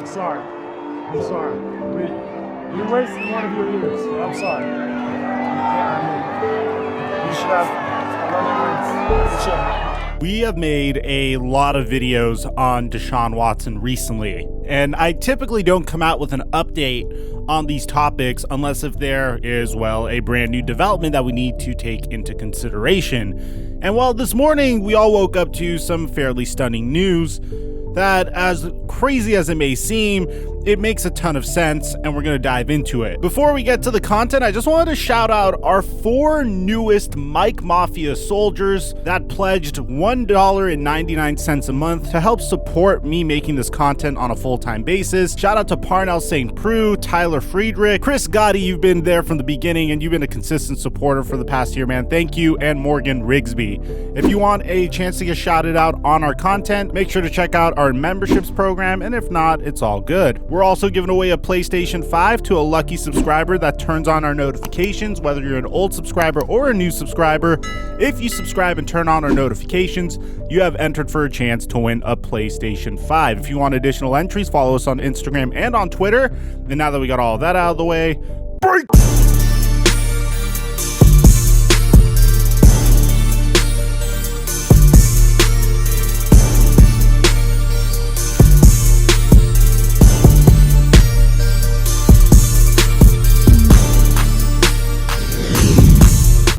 sorry. I'm sorry. You wasted one of your years. I'm sorry. You should have another wins. You should. We have made a lot of videos on Deshaun Watson recently, and I typically don't come out with an update on these topics unless if there is, well, a brand new development that we need to take into consideration. And well, this morning we all woke up to some fairly stunning news that, as crazy as it may seem, it makes a ton of sense, and we're going to dive into it. Before we get to the content, I just wanted to shout out our 4 newest Mike Mafia soldiers that pledged $1.99 a month to help support me making this content on a full-time basis. Shout out to Parnell St. Preux, Tyler Friedrich, Chris Gotti, you've been there from the beginning, and you've been a consistent supporter for the past year, man. Thank you, and Morgan Rigsby. If you want a chance to get shouted out on our content, make sure to check out our memberships program, and if not, it's all good. We're also giving away a PlayStation 5 to a lucky subscriber that turns on our notifications, whether you're an old subscriber or a new subscriber. If you subscribe and turn on our notifications, you have entered for a chance to win a PlayStation 5. If you want additional entries, follow us on Instagram and on Twitter. And now that we got all of that out of the way, break!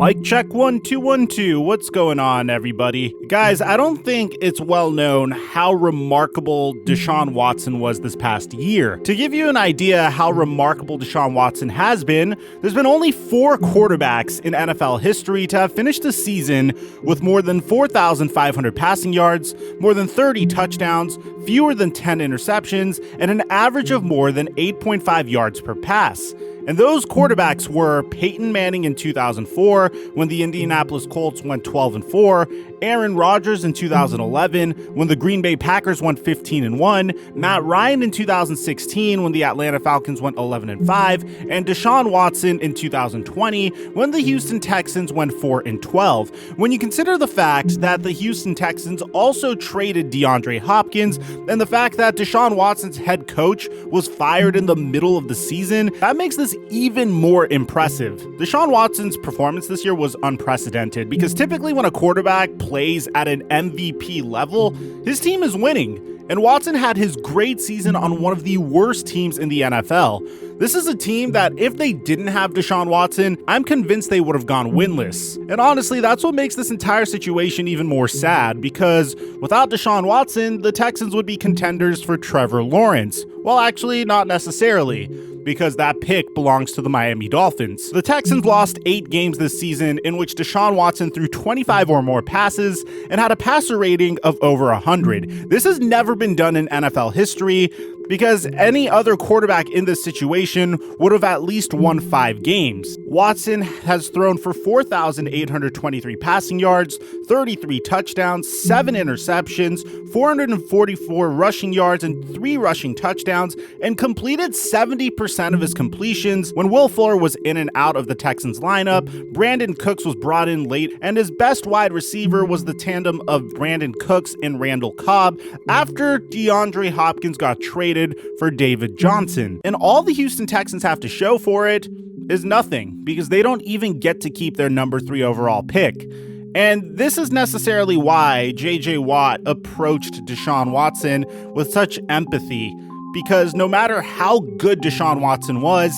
Mic check 1 2 1 2. What's going on, everybody? Guys, I don't think it's well known how remarkable Deshaun Watson was this past year. To give you an idea how remarkable Deshaun Watson has been, there's been only 4 quarterbacks in NFL history to have finished the season with more than 4,500 passing yards, more than 30 touchdowns, fewer than 10 interceptions, and an average of more than 8.5 yards per pass. And those quarterbacks were Peyton Manning in 2004, when the Indianapolis Colts went 12-4, Aaron Rodgers in 2011, when the Green Bay Packers went 15-1, Matt Ryan in 2016, when the Atlanta Falcons went 11-5, and Deshaun Watson in 2020, when the Houston Texans went 4-12. When you consider the fact that the Houston Texans also traded DeAndre Hopkins, and the fact that Deshaun Watson's head coach was fired in the middle of the season, that makes this even more impressive. Deshaun Watson's performance this year was unprecedented because typically when a quarterback plays at an MVP level, his team is winning. And Watson had his great season on one of the worst teams in the NFL. This is a team that if they didn't have Deshaun Watson, I'm convinced they would have gone winless. And honestly, that's what makes this entire situation even more sad, because without Deshaun Watson, the Texans would be contenders for Trevor Lawrence. Well, actually, not necessarily, because that pick belongs to the Miami Dolphins. The Texans lost 8 games this season in which Deshaun Watson threw 25 or more passes and had a passer rating of over 100. This has never been done in NFL history, because any other quarterback in this situation would have at least won 5 games. Watson has thrown for 4,823 passing yards, 33 touchdowns, 7 interceptions, 444 rushing yards, and 3 rushing touchdowns, and completed 70% of his completions. When Will Fuller was in and out of the Texans lineup, Brandon Cooks was brought in late, and his best wide receiver was the tandem of Brandon Cooks and Randall Cobb after DeAndre Hopkins got traded for David Johnson. And all the Houston Texans have to show for it is nothing, because they don't even get to keep their number 3 overall pick. And this is necessarily why J.J. Watt approached Deshaun Watson with such empathy, because no matter how good Deshaun Watson was,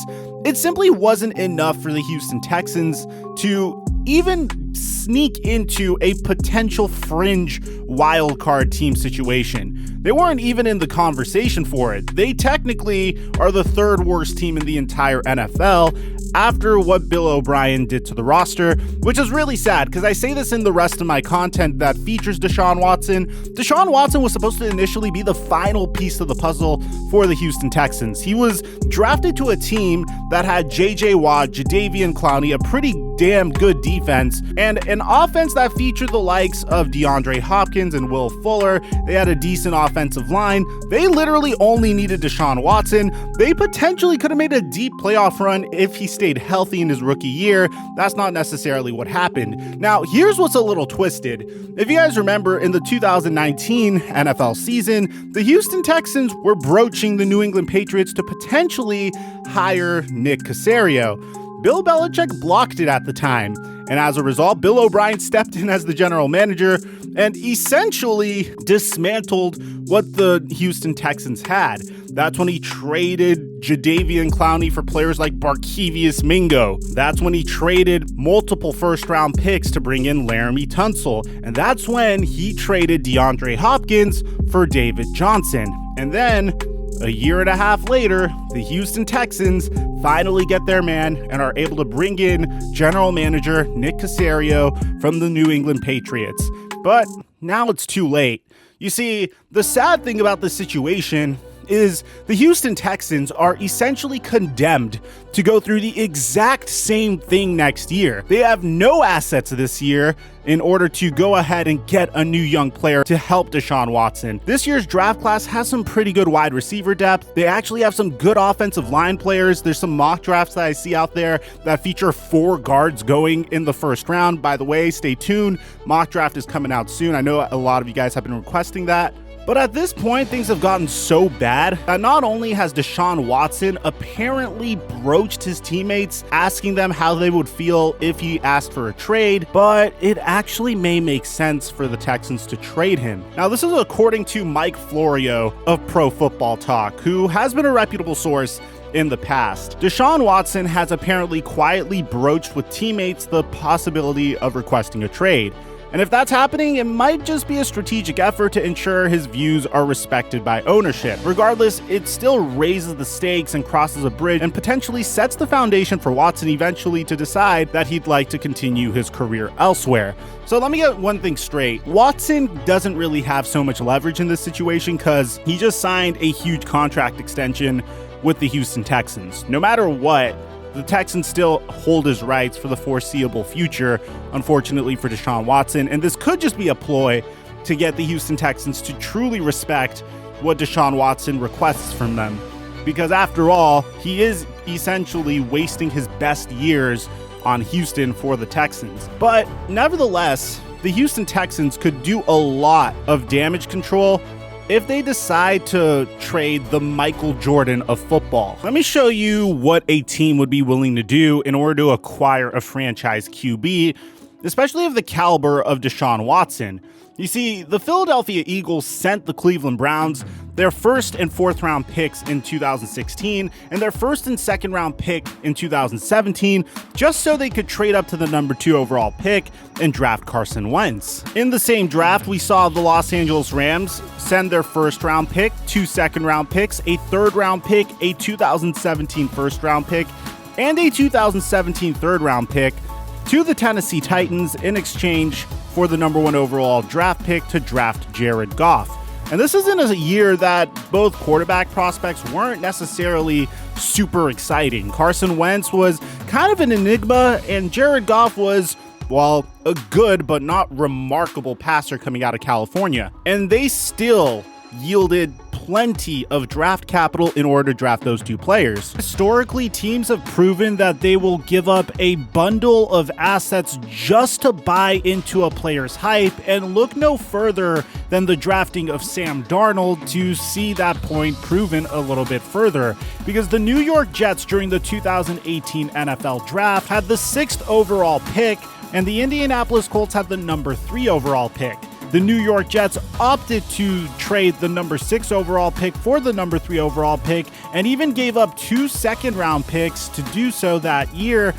it simply wasn't enough for the Houston Texans to even sneak into a potential fringe wildcard team situation. They weren't even in the conversation for it. They technically are the 3rd worst team in the entire NFL after what Bill O'Brien did to the roster, which is really sad, because I say this in the rest of my content that features Deshaun Watson. Deshaun Watson was supposed to initially be the final piece of the puzzle for the Houston Texans. He was drafted to a team that had J.J. Watt, Jadeveon Clowney, a pretty damn good defense and an offense that featured the likes of DeAndre Hopkins and Will Fuller. They had a decent offensive line. They literally only needed Deshaun Watson. They potentially could have made a deep playoff run if he stayed healthy in his rookie year. That's not necessarily what happened. Now, here's what's a little twisted. If you guys remember, in the 2019 NFL season, the Houston Texans were broaching the New England Patriots to potentially hire Nick Caserio. Bill Belichick blocked it at the time, and as a result, Bill O'Brien stepped in as the general manager and essentially dismantled what the Houston Texans had. That's when he traded Jadeveon Clowney for players like Barkevious Mingo. That's when he traded multiple first-round picks to bring in Laramie Tunsil. And that's when he traded DeAndre Hopkins for David Johnson. And then, a year and a half later, the Houston Texans finally get their man and are able to bring in general manager Nick Caserio from the New England Patriots. But now it's too late. You see, the sad thing about this situation is the Houston Texans are essentially condemned to go through the exact same thing next year. They have no assets this year in order to go ahead and get a new young player to help Deshaun Watson. This year's draft class has some pretty good wide receiver depth. They actually have some good offensive line players. There's some mock drafts that I see out there that feature 4 guards going in the first round. By the way, stay tuned. Mock draft is coming out soon. I know a lot of you guys have been requesting that. But at this point, things have gotten so bad that not only has Deshaun Watson apparently broached his teammates, asking them how they would feel if he asked for a trade, but it actually may make sense for the Texans to trade him. Now, this is according to Mike Florio of Pro Football Talk, who has been a reputable source in the past. Deshaun Watson has apparently quietly broached with teammates the possibility of requesting a trade. And if that's happening, it might just be a strategic effort to ensure his views are respected by ownership. Regardless, it still raises the stakes and crosses a bridge and potentially sets the foundation for Watson eventually to decide that he'd like to continue his career elsewhere. So let me get one thing straight. Watson doesn't really have so much leverage in this situation because he just signed a huge contract extension with the Houston Texans. No matter what, the Texans still hold his rights for the foreseeable future, unfortunately for Deshaun Watson, and this could just be a ploy to get the Houston Texans to truly respect what Deshaun Watson requests from them. Because after all, he is essentially wasting his best years on Houston for the Texans. But nevertheless, the Houston Texans could do a lot of damage control if they decide to trade the Michael Jordan of football. Let me show you what a team would be willing to do in order to acquire a franchise QB, especially of the caliber of Deshaun Watson. You see, the Philadelphia Eagles sent the Cleveland Browns their 1st and 4th round picks in 2016 and their 1st and 2nd round pick in 2017 just so they could trade up to the number 2 overall pick and draft Carson Wentz. In the same draft, we saw the Los Angeles Rams send their 1st round pick, 2 2nd round picks, a 3rd round pick, a 2017 1st round pick, and a 2017 3rd round pick to the Tennessee Titans in exchange for the number 1 overall draft pick to draft Jared Goff. And this isn't a year that both quarterback prospects weren't necessarily super exciting. Carson Wentz was kind of an enigma, and Jared Goff was, well, a good but not remarkable passer coming out of California. And they still yielded plenty of draft capital in order to draft those 2 players. Historically, teams have proven that they will give up a bundle of assets just to buy into a player's hype, and look no further than the drafting of Sam Darnold to see that point proven a little bit further. Because the New York Jets during the 2018 NFL Draft had the 6th overall pick, and the Indianapolis Colts had the number 3 overall pick. The New York Jets opted to trade the number 6 overall pick for the number 3 overall pick and even gave up 2 second-round picks to do so that year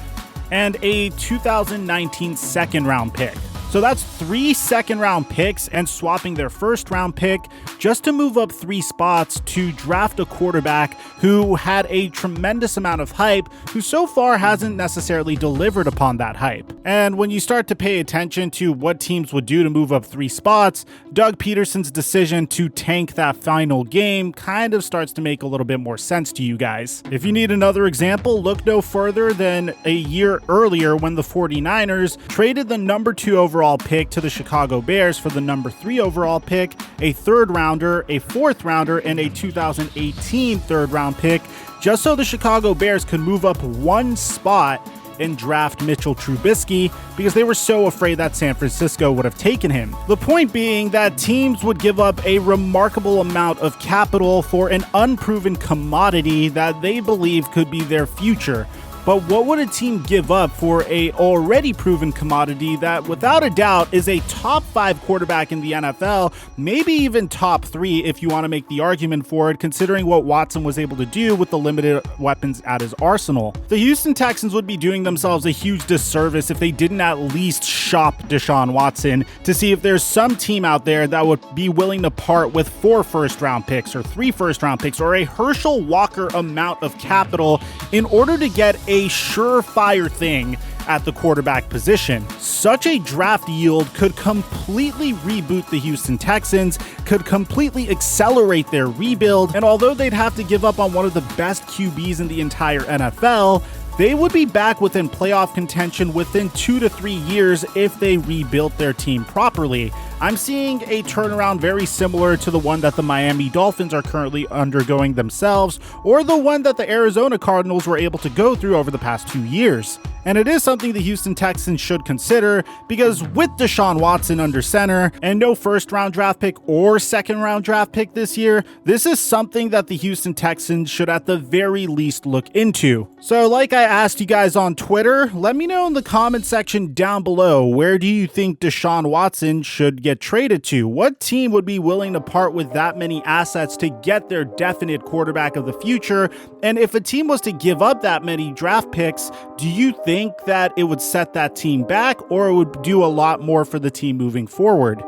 and a 2019 second-round pick. So that's 3 second-round picks and swapping their first-round pick just to move up 3 spots to draft a quarterback who had a tremendous amount of hype, who so far hasn't necessarily delivered upon that hype. And when you start to pay attention to what teams would do to move up 3 spots, Doug Peterson's decision to tank that final game kind of starts to make a little bit more sense to you guys. If you need another example, look no further than a year earlier when the 49ers traded the number 2 overall pick to the Chicago Bears for the number 3 overall pick, a 3rd rounder, a 4th rounder, and a 2018 3rd round pick, just so the Chicago Bears could move up 1 spot and draft Mitchell Trubisky because they were so afraid that San Francisco would have taken him. The point being that teams would give up a remarkable amount of capital for an unproven commodity that they believe could be their future. But what would a team give up for a already proven commodity that without a doubt is a top 5 quarterback in the NFL, maybe even top 3 if you want to make the argument for it, considering what Watson was able to do with the limited weapons at his arsenal? The Houston Texans would be doing themselves a huge disservice if they didn't at least shop Deshaun Watson to see if there's some team out there that would be willing to part with 4 first-round picks or 3 first-round picks or a Herschel Walker amount of capital in order to get a surefire thing at the quarterback position. Such a draft yield could completely reboot the Houston Texans, could completely accelerate their rebuild, and although they'd have to give up on one of the best QBs in the entire NFL, they would be back within playoff contention within 2 to 3 years if they rebuilt their team properly. I'm seeing a turnaround very similar to the one that the Miami Dolphins are currently undergoing themselves, or the one that the Arizona Cardinals were able to go through over the past 2 years. And it is something the Houston Texans should consider because with Deshaun Watson under center and no first-round draft pick or second-round draft pick this year, this is something that the Houston Texans should at the very least look into. So like I asked you guys on Twitter, let me know in the comment section down below, where do you think Deshaun Watson should get traded to? What team would be willing to part with that many assets to get their definite quarterback of the future? And if a team was to give up that many draft picks, do you think that it would set that team back, or it would do a lot more for the team moving forward?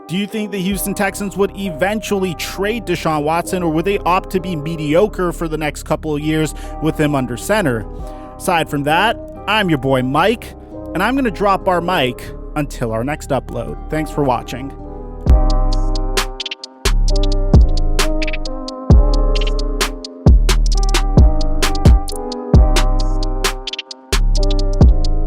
Do you think the Houston Texans would eventually trade Deshaun Watson, or would they opt to be mediocre for the next couple of years with him under center? Aside from that, I'm your boy Mike, and I'm going to drop our mic until our next upload. Thanks for watching.